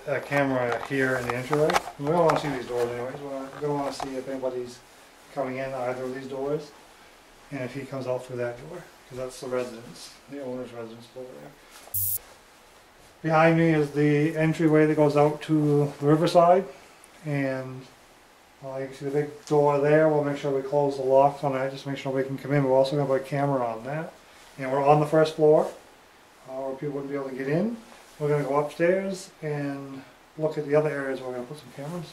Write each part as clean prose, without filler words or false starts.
get a camera here in the entryway. We don't want to see these doors anyways. We don't want to see if anybody's coming in either of these doors, and if he comes out through that door, because that's the residence, the owner's residence over there. Behind me is the entryway that goes out to the riverside, and you can see the big door there. We'll make sure we close the locks on that, just make sure we can come in. We're also going to put a camera on that. And we're on the first floor, where people wouldn't be able to get in. We're going to go upstairs and look at the other areas where we're going to put some cameras.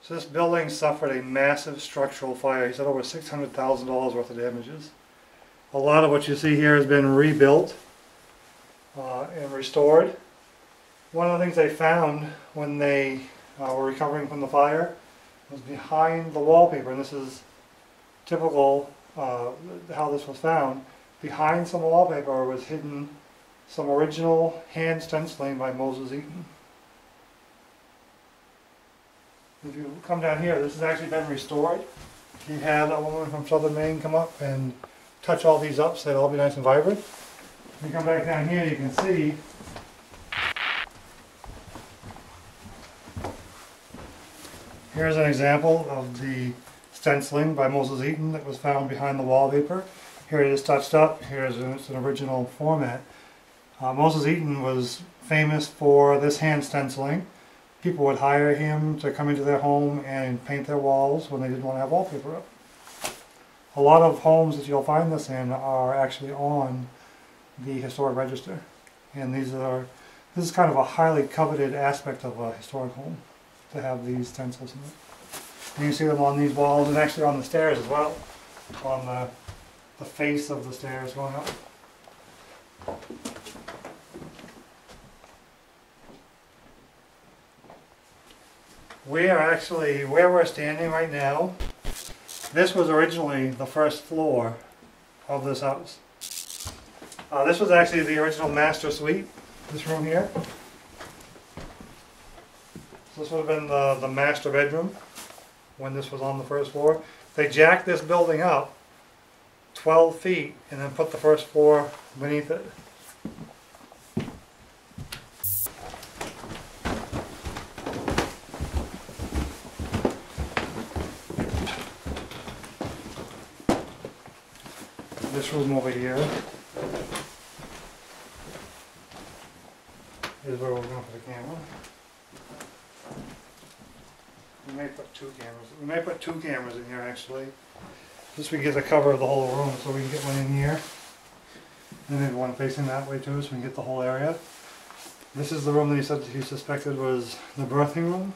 So this building suffered a massive structural fire. He said over $600,000 worth of damages. A lot of what you see here has been rebuilt and restored. One of the things they found when they were recovering from the fire was behind the wallpaper, and this is typical how this was found. Behind some wallpaper was hidden some original hand stenciling by Moses Eaton. If you come down here, this has actually been restored. He had a woman from Southern Maine come up and touch all these up so they'll all be nice and vibrant. If you come back down here, you can see here's an example of the stenciling by Moses Eaton that was found behind the wallpaper. Here it is touched up. Here's an original format. Moses Eaton was famous for this hand stenciling. People would hire him to come into their home and paint their walls when they didn't want to have wallpaper up. A lot of homes that you'll find this in are actually on the historic register, and this is kind of a highly coveted aspect of a historic home, to have these stencils in it. And you see them on these walls and actually on the stairs as well, on the face of the stairs going up. We are actually, where we're standing right now, this was originally the first floor of this house. This was actually the original master suite, this room here. So this would have been the master bedroom when this was on the first floor. They jacked this building up 12 feet and then put the first floor beneath it. This room over here is where we're going to put the camera. We may put two cameras. We may put two cameras in here actually. Just so we get the cover of the whole room, so we can get one in here. And maybe one facing that way too, so we can get the whole area. This is the room that he said that he suspected was the birthing room.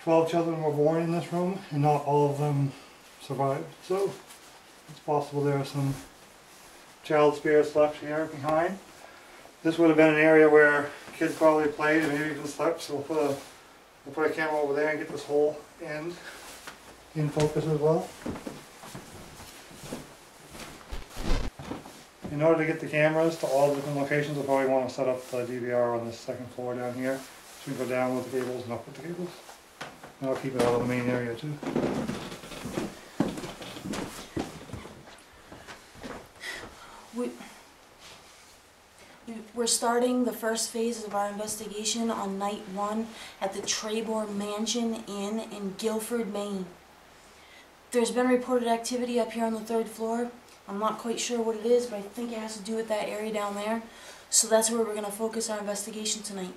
12 children were born in this room, and not all of them survived. So it's possible there are some child spirits left here behind. This would have been an area where kids probably played and maybe even slept, so we'll put a camera over there and get this whole end in focus as well. In order to get the cameras to all the different locations, we'll probably want to set up the DVR on the second floor down here. So we can go down with the cables and up with the cables. And I'll keep it out of the main area too. We're starting the first phase of our investigation on night 1 at the Trebor Mansion Inn in Guilford, Maine. There's been reported activity up here on the 3rd floor. I'm not quite sure what it is, but I think it has to do with that area down there. So that's where we're going to focus our investigation tonight.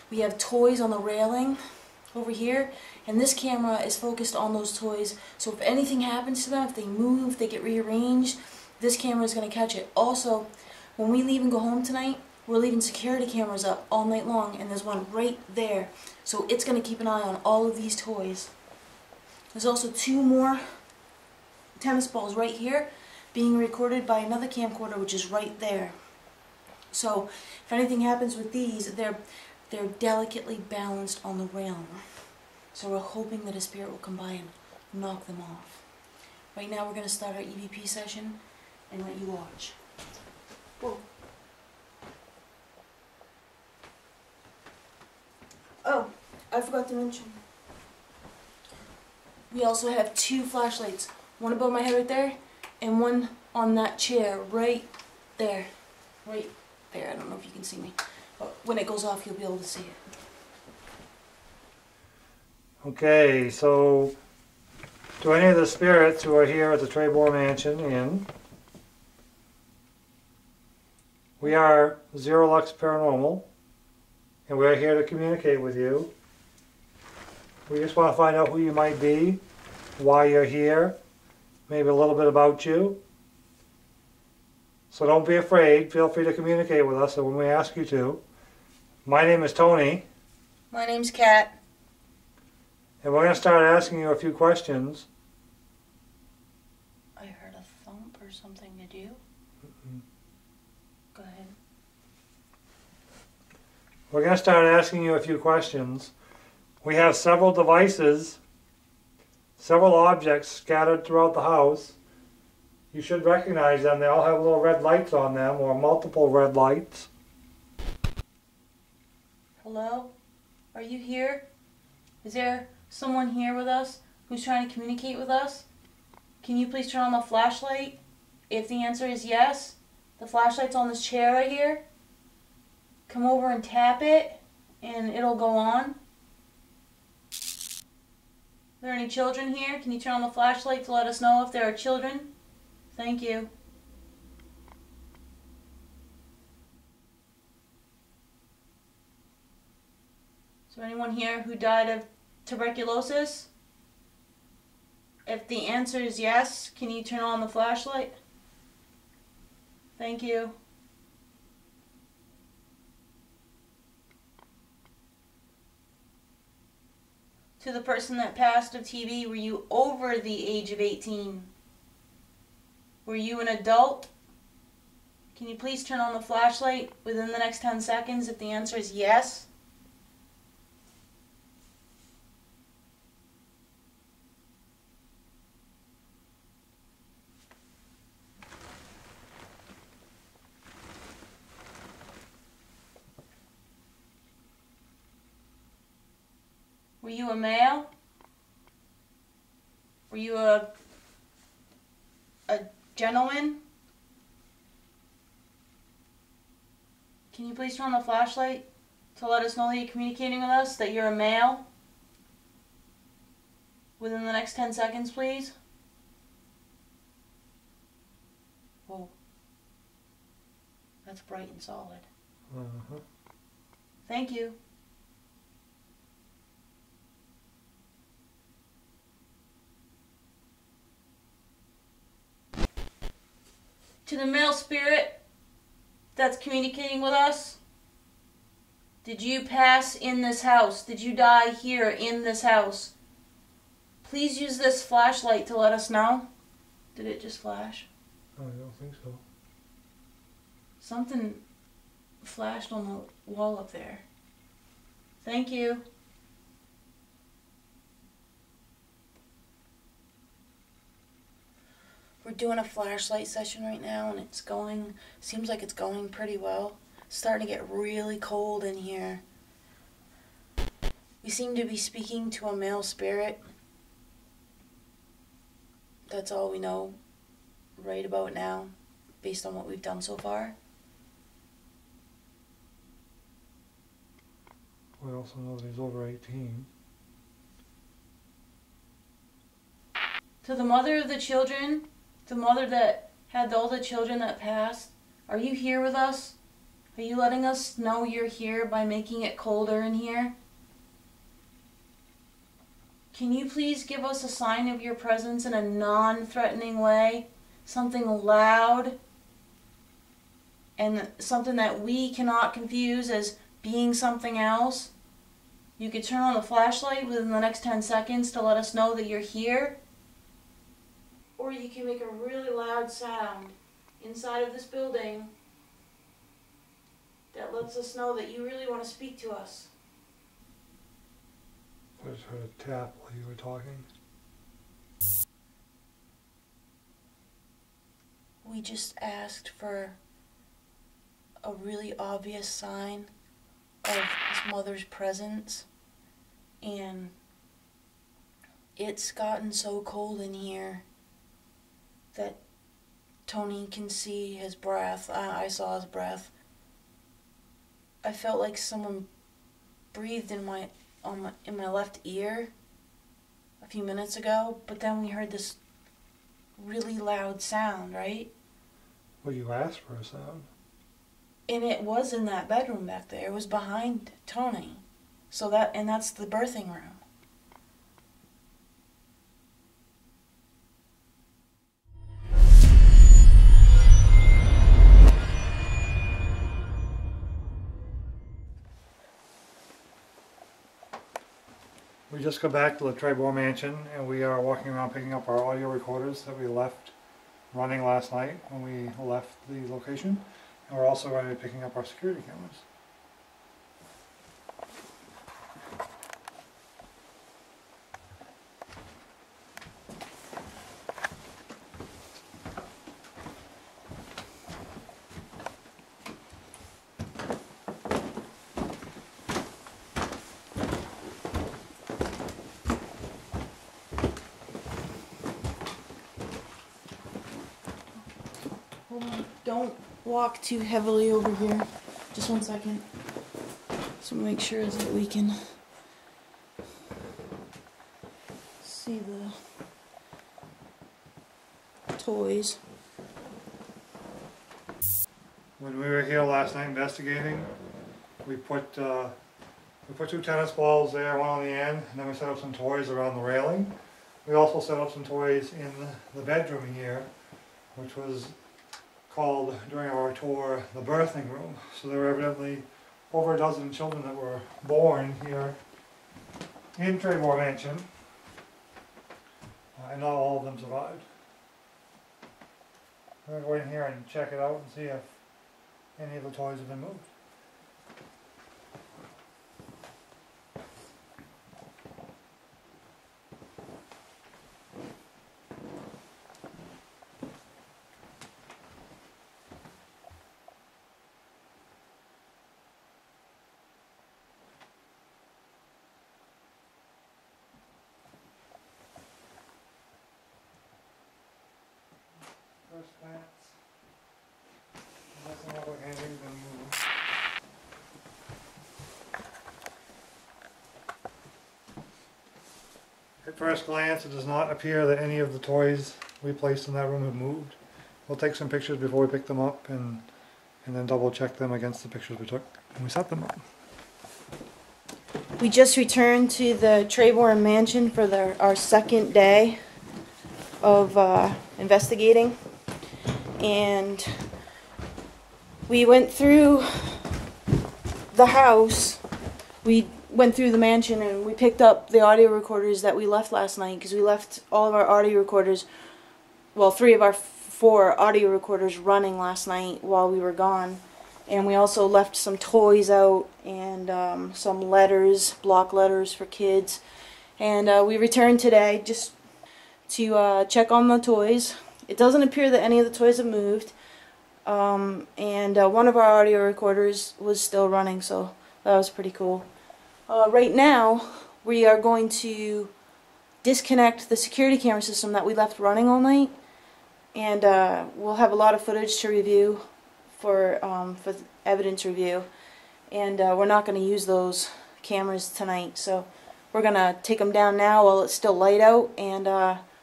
We have toys on the railing over here, and this camera is focused on those toys. So if anything happens to them, if they move, if they get rearranged, this camera is going to catch it. Also, when we leave and go home tonight, we're leaving security cameras up all night long, and there's one right there. So it's going to keep an eye on all of these toys. There's also 2 more tennis balls right here being recorded by another camcorder, which is right there. So if anything happens with these, they're delicately balanced on the railing. So we're hoping that a spirit will come by and knock them off. Right now we're going to start our EVP session and let you watch. Whoa. Oh, I forgot to mention. We also have 2 flashlights. One above my head right there, and one on that chair right there. Right there. I don't know if you can see me. But when it goes off, you'll be able to see it. Okay, so to any of the spirits who are here at the Trebor Mansion Inn, we are ZeroLux Paranormal, and we're here to communicate with you. We just want to find out who you might be, why you're here, maybe a little bit about you. So don't be afraid. Feel free to communicate with us when we ask you to. My name is Tony. My name's Kat. And we're going to start asking you a few questions. I heard a thump or something. Did you? Go ahead. We're going to start asking you a few questions. We have several devices, several objects scattered throughout the house. You should recognize them. They all have little red lights on them, or multiple red lights. Hello? Are you here? Is there someone here with us who's trying to communicate with us? Can you please turn on the flashlight? If the answer is yes, the flashlight's on this chair right here. Come over and tap it, and it'll go on. Are there any children here? Can you turn on the flashlight to let us know if there are children? Thank you. Is there anyone here who died of tuberculosis? If the answer is yes, can you turn on the flashlight? Thank you. To the person that passed of TB, were you over the age of 18? Were you an adult? Can you please turn on the flashlight within the next 10 seconds if the answer is yes? Were you a male? Were you a gentleman? Can you please turn on the flashlight to let us know that you're communicating with us, that you're a male? Within the next 10 seconds, please. Whoa. That's bright and solid. Thank you. To the male spirit that's communicating with us, did you pass in this house? Did you die here in this house? Please use this flashlight to let us know. Did it just flash? Oh, I don't think so. Something flashed on the wall up there. Thank you. We're doing a flashlight session right now, and seems like it's going pretty well. It's starting to get really cold in here. We seem to be speaking to a male spirit. That's all we know right about now, based on what we've done so far. We also know that he's over 18. To the mother of the children, the mother that had all the children that passed, are you here with us? Are you letting us know you're here by making it colder in here? Can you please give us a sign of your presence in a non-threatening way? Something loud and something that we cannot confuse as being something else? You could turn on the flashlight within the next 10 seconds to let us know that you're here. Or you can make a really loud sound inside of this building that lets us know that you really want to speak to us. I just heard a tap while you were talking. We just asked for a really obvious sign of his mother's presence and it's gotten so cold in here that Tony can see his breath. I saw his breath. I felt like someone breathed in my left ear a few minutes ago, but then we heard this really loud sound, right? Well, you asked for a sound. And it was in that bedroom back there. It was behind Tony. That's the birthing room. We just got back to the Trebor Mansion, and we are walking around picking up our audio recorders that we left running last night when we left the location. And we're also going to be picking up our security cameras. Hold on. Don't walk too heavily over here. Just 1 second. So make sure that we can see the toys. When we were here last night investigating, we put 2 tennis balls there, one on the end, and then we set up some toys around the railing. We also set up some toys in the bedroom here, which was called during our tour the birthing room. So there were evidently over a dozen children that were born here in Trebor Mansion, and not all of them survived. We're going to go in here and check it out and see if any of the toys have been moved. First glance, it doesn't look like anything's been moved. At first glance, it does not appear that any of the toys we placed in that room have moved. We'll take some pictures before we pick them up and then double check them against the pictures we took when we set them up. We just returned to the Trebor Mansion for our second day of investigating, and we went through the house. We went through the mansion and we picked up the audio recorders that we left last night, because we left all of our audio recorders, well, 3 of our 4 audio recorders running last night while we were gone. And we also left some toys out and some letters, block letters for kids. And we returned today just to check on the toys. It doesn't appear that any of the toys have moved. And one of our audio recorders was still running, so that was pretty cool. Right now, we are going to disconnect the security camera system that we left running all night. And we'll have a lot of footage to review for evidence review, and we're not going to use those cameras tonight, so we're going to take them down now while it's still light out, and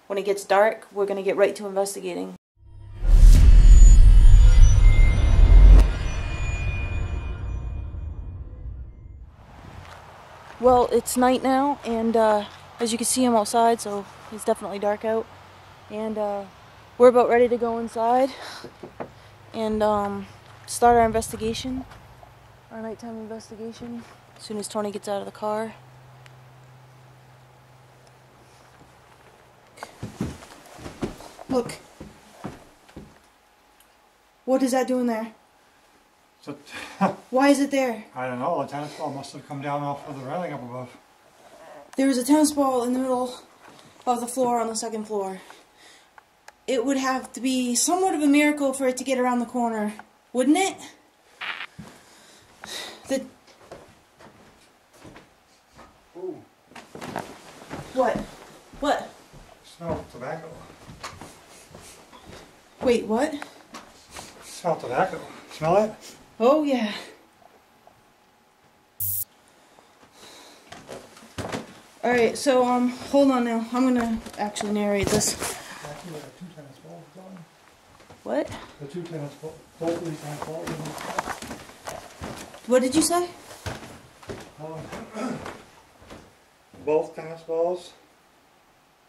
when it gets dark we're going to get right to investigating. Well, it's night now, and as you can see, I'm outside, so it's definitely dark out, and we're about ready to go inside and start our investigation, our nighttime investigation, as soon as Tony gets out of the car. Look. What is that doing there? So, Why is it there? I don't know, the tennis ball must have come down off of the railing up above. There was a tennis ball in the middle of the floor on the 2nd floor. It would have to be somewhat of a miracle for it to get around the corner, wouldn't it? Ooh, What? What? Smell tobacco. Wait, what? Smell tobacco. Smell it? Oh, yeah. Alright, so, hold on now. I'm gonna actually narrate this. Actually, we have 2 tennis balls going. What? The 2 tennis balls, both of these tennis balls in this box. What did you say? Both tennis balls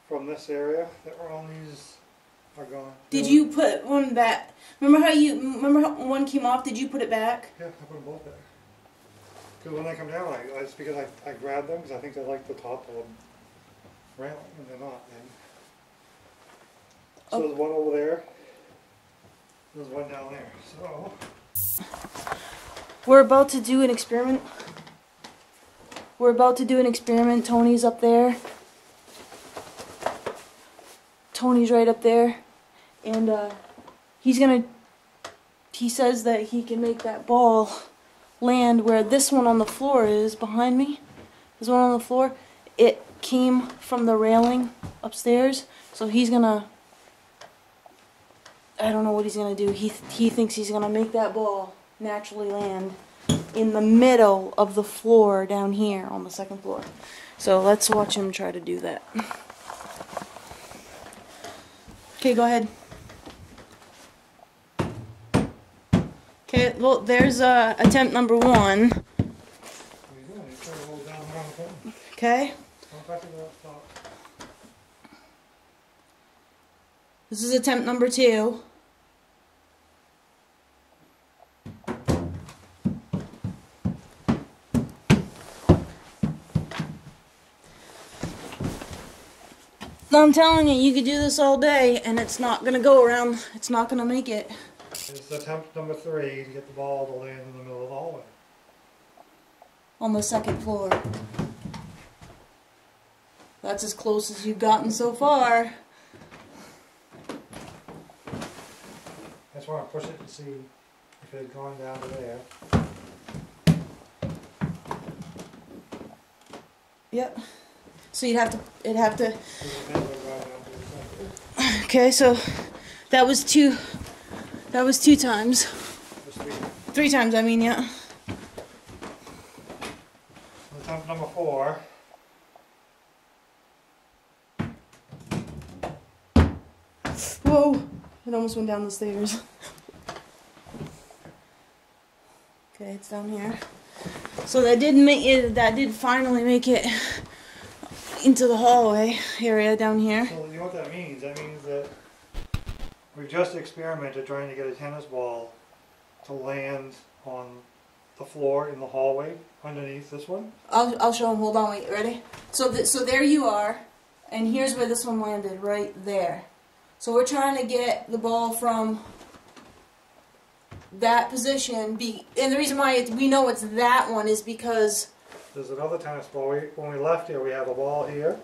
from this area that were on these are gone. Did you put one back? Remember how one came off? Did you put it back? Yeah, I put them both back. Because when they come down, it's because I grabbed them because I think they're like the top of the railing, and they're not. And so there's one over there. There's one down there. So we're about to do an experiment. Tony's up there. Tony's right up there. And he says that he can make that ball land where this one on the floor is behind me. This one on the floor. It came from the railing upstairs. So he's gonna, I don't know what he's gonna do. He thinks he's gonna make that ball naturally land in the middle of the floor down here on the 2nd floor. So let's watch him try to do that. Okay, go ahead. Okay, well, there's attempt number 1. Okay. This is attempt number 2. I'm telling you, you could do this all day, and it's not going to go around, it's not going to make it. It's attempt number 3 to get the ball to land in the middle of the hallway. On the 2nd floor. That's as close as you've gotten so far. I just want to push it to see if it had gone down to there. Yep. So it'd have to. Okay, so that was 2 times. 3 times, I mean, yeah. Attempt number 4. Whoa! It almost went down the stairs. Okay, it's down here. So that did finally make it into the hallway area down here. So you know what that means? That means that we've just experimented trying to get a tennis ball to land on the floor in the hallway underneath this one. I'll show him. Hold on, wait, ready? So there you are, and here's where this one landed, right there. So we're trying to get the ball from that position, and the reason why we know it's that one is because there's another tennis ball. When we left here, we had a ball here,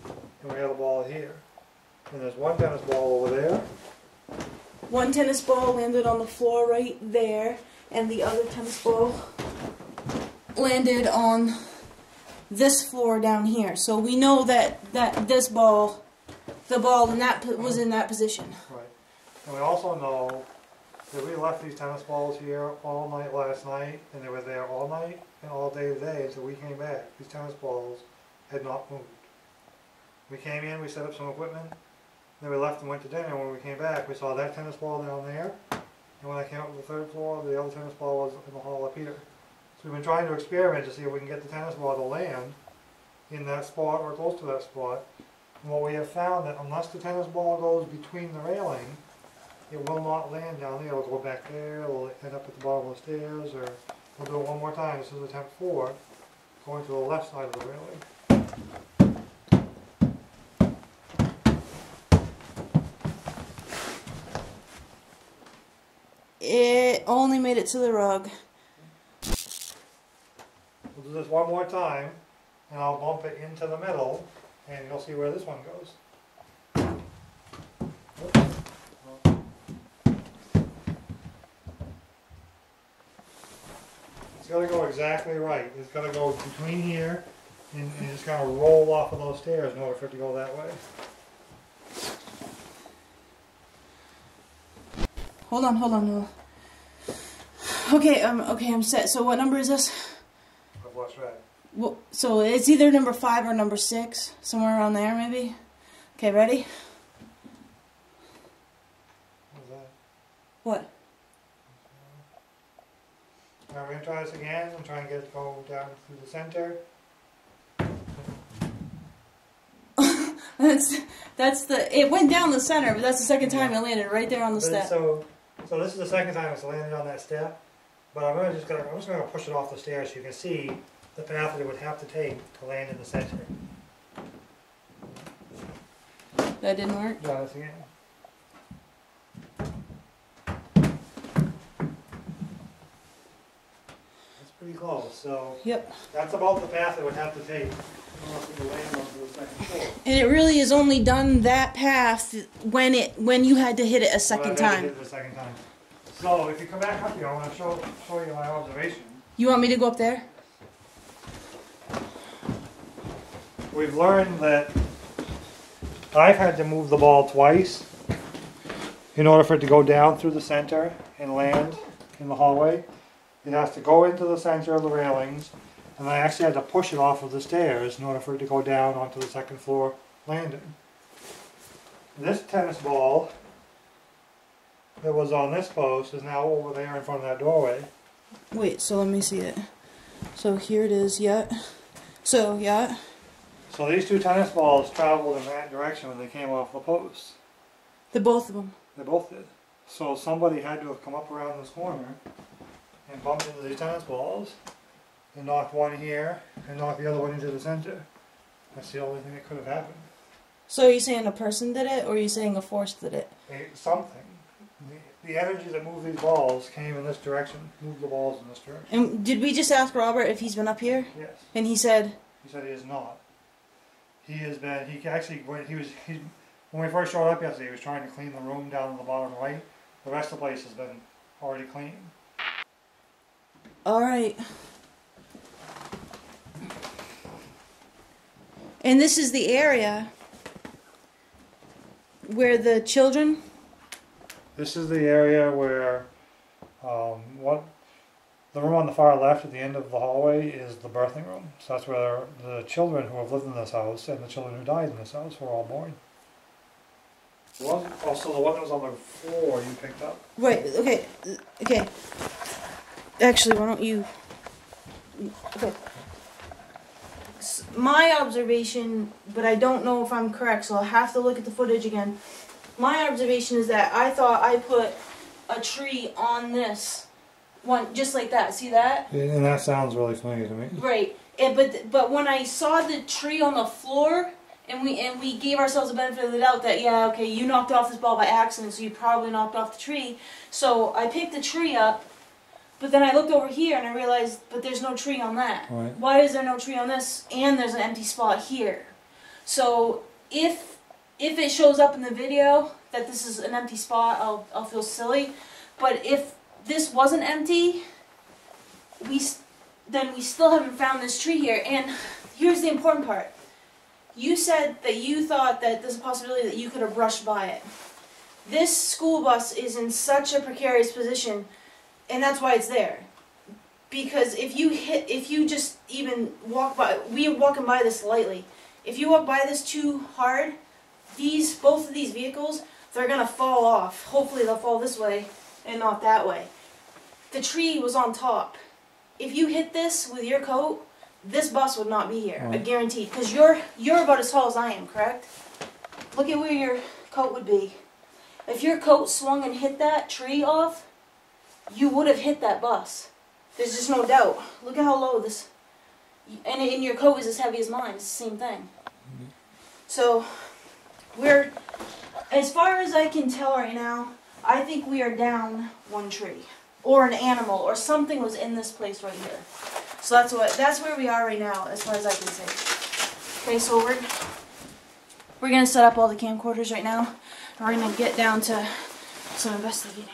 and we had a ball here. And there's one tennis ball over there. One tennis ball landed on the floor right there, and the other tennis ball landed on this floor down here. So we know that this ball, the ball in that was in that position. Right. And we also know that we left these tennis balls here all night last night, and they were there all night and all day today until we came back. These tennis balls had not moved. We came in, we set up some equipment, then we left and went to dinner. When we came back, we saw that tennis ball down there, and when I came up to the 3rd floor, the other tennis ball was in the hall up here. So we've been trying to experiment to see if we can get the tennis ball to land in that spot or close to that spot. And what we have found that unless the tennis ball goes between the railing, it will not land down there. It'll go back there, it'll end up at the bottom of the stairs, or we'll do it one more time. This is attempt 4, going to the left side of the railing. It only made it to the rug. We'll do this one more time, and I'll bump it into the middle, and you'll see where this one goes. It's got to go exactly right. It's got to go between here And you just kind of roll off of those stairs in order for it to go that way. Hold on. Okay, I'm set. So what number is this? Of what's right? Well, so it's either number 5 or number 6, somewhere around there, maybe. Okay, ready? What's that? What? Now we're going to try this again and try and get it to go down through the center. It went down the center, but that's the second time it landed right there on the step. So this is the second time it's landed on that step. But I'm just going to push it off the stairs so you can see the path that it would have to take to land in the center. That didn't work? Try this again. That's pretty close. So Yep. that's about the path it would have to take in order to land onto the second floor. And it really has only done that path when you had to hit it a second Well, I had to time. hit it the second time. So if you come back up here, I want to show you my observation. You want me to go up there? We've learned that I've had to move the ball twice in order for it to go down through the center and land in the hallway. It has to go into the center of the railings, and I actually had to push it off of the stairs in order for it to go down onto the second floor landing. This tennis ball that was on this post is now over there in front of that doorway. Wait, so let me see it. So here it is, yeah. So, yeah. So these two tennis balls traveled in that direction when they came off the post. Both of them. They both did. So somebody had to have come up around this corner and bumped into these tennis balls and knocked one here and knocked the other one into the center. That's the only thing that could have happened. So are you saying a person did it, or are you saying a force did it? Something. The energy that moved these balls came in this direction, moved the balls in this direction. And did we just ask Robert if he's been up here? Yes. And he said? He said he is not. He has been, when we first showed up yesterday, he was trying to clean the room down in the bottom right. The rest of the place has been already cleaned. Alright. And this is the area where the children... This is the area where the room on the far left at the end of the hallway is the birthing room. So that's where the children who have lived in this house and the children who died in this house were all born. Also, the one that was on the floor you picked up. Right, okay. Actually, why don't you... Okay. My observation, but I don't know if I'm correct, so I'll have to look at the footage again. My observation is that I thought I put a tree on this one, just like that. See that? And that sounds really familiar to me. Right. But when I saw the tree on the floor, and we gave ourselves the benefit of the doubt that, yeah, okay, you knocked off this ball by accident, so you probably knocked off the tree. So I picked the tree up, but then I looked over here and I realized, but there's no tree on that. Right. Why is there no tree on this? And there's an empty spot here. So if it shows up in the video that this is an empty spot, I'll feel silly. But if this wasn't empty, then we still haven't found this tree here. And here's the important part. You said that you thought that there's a possibility that you could have brushed by it. This school bus is in such a precarious position, and that's why it's there. Because if you just even walk by, we're walking by this lightly. If you walk by this too hard, both of these vehicles, they're gonna fall off. Hopefully they'll fall this way and not that way. The tree was on top. If you hit this with your coat, this bus would not be here. I guarantee. Because you're about as tall as I am, correct? Look at where your coat would be. If your coat swung and hit that tree off, you would have hit that bus. There's just no doubt. Look at how low this... And your coat is as heavy as mine. It's the same thing. So, as far as I can tell right now, I think we are down one tree. Or an animal, or something was in this place right here. So that's where we are right now, as far as I can see. Okay, so we're gonna set up all the camcorders right now, and we're gonna get down to some investigating.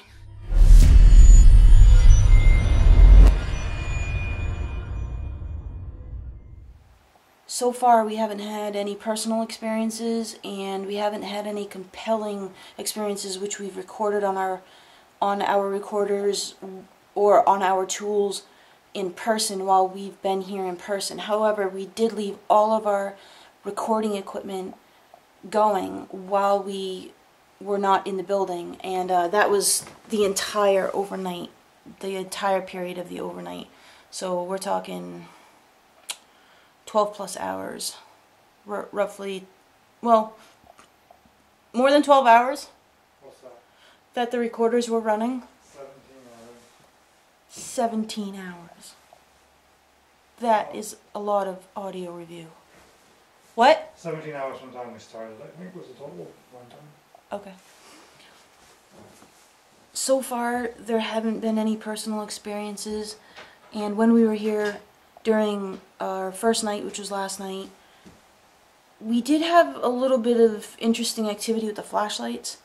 So far, we haven't had any personal experiences, and we haven't had any compelling experiences which we've recorded on our recorders or on our tools in person while we've been here in person. However, we did leave all of our recording equipment going while we were not in the building, and that was the entire overnight, the entire period of the overnight. So we're talking 12 plus hours, roughly, well, more than 12 hours. What's that? That the recorders were running. 17 hours. 17 hours. That is a lot of audio review. What? 17 hours from the time we started. I think was the total runtime. Okay. So far, there haven't been any personal experiences, and when we were here during our first night, which was last night, we did have a little bit of interesting activity with the flashlights,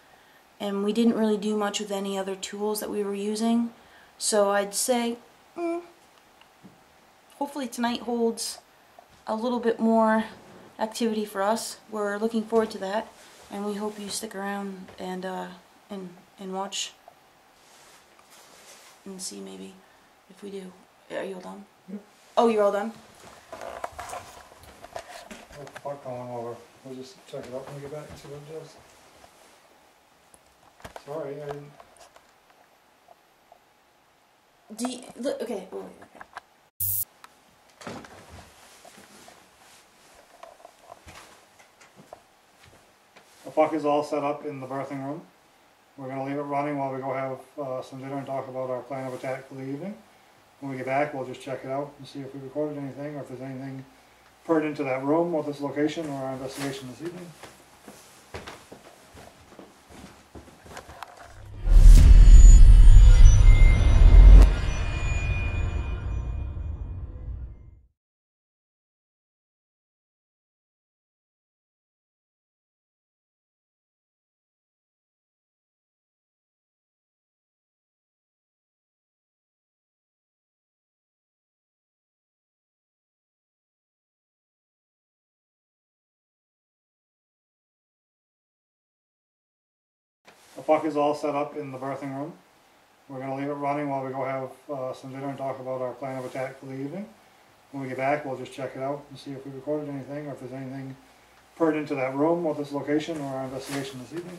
and we didn't really do much with any other tools that we were using. So I'd say, hopefully tonight holds a little bit more activity for us. We're looking forward to that, and we hope you stick around and watch and see maybe if we do. Are you all done? Yep. Oh, you're all done? What the fuck going over? We'll just check it out when we get back and see what it does. Sorry, I didn't. Do you, look, okay, wait, okay. The puck is all set up in the birthing room. We're going to leave it running while we go have some dinner and talk about our plan of attack for the evening. When we get back, we'll just check it out and see if we recorded anything or if there's anything pertinent to that room or this location or our investigation this evening. The puck is all set up in the birthing room. We're going to leave it running while we go have some dinner and talk about our plan of attack for the evening. When we get back, we'll just check it out and see if we recorded anything or if there's anything pertinent to that room or this location or our investigation this evening.